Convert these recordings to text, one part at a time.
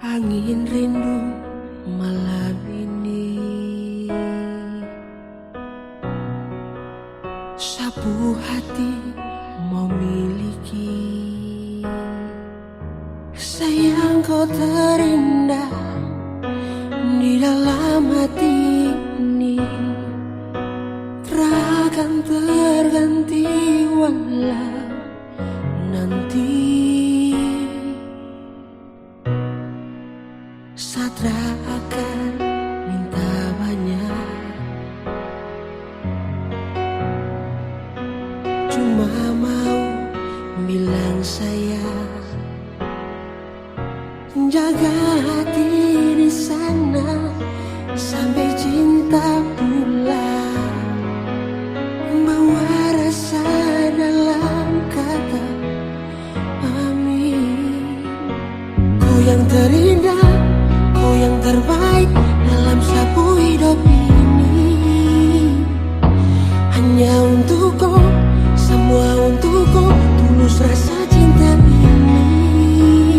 Angin rindu malam ini, sapu hati mau miliki. Sayang, kau terindah di dalam hati ini, takkan terganti walau nanti. Satra akan minta banyak, cuma mau bilang sayang, jaga hati di sana sampai cinta pulang, bawa rasa dalam kata amin. Kau yang terindah, kau yang terbaik dalam sapu hidup ini, hanya untuk kau, semua untuk kau, tulus rasa cinta ini.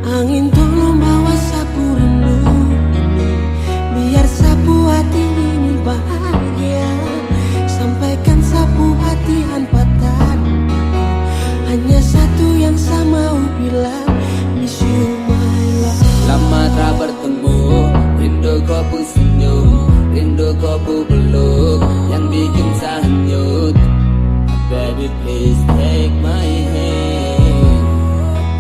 Angin tolong bawa sapu rindu ini, biar sapu hati ini bahagia. Sampaikan sapu hati hanpatan, hanya satu yang sama bilang, miss you my love. Lama tak bertemu, rindu kau pun senyum, rindu kau pun peluk, yang bikin sahanyut. Baby please take my hand,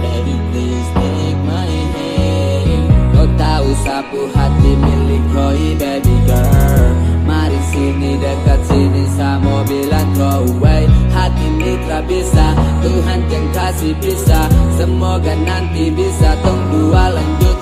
baby please take my hand. Kau tahu sapu hati milik koi baby girl. Mari sini dekat sini sama bilang kau away. Hati mitra bisa, Tuhan yang kasih bisa. Semoga nanti bisa tong dua lanjut.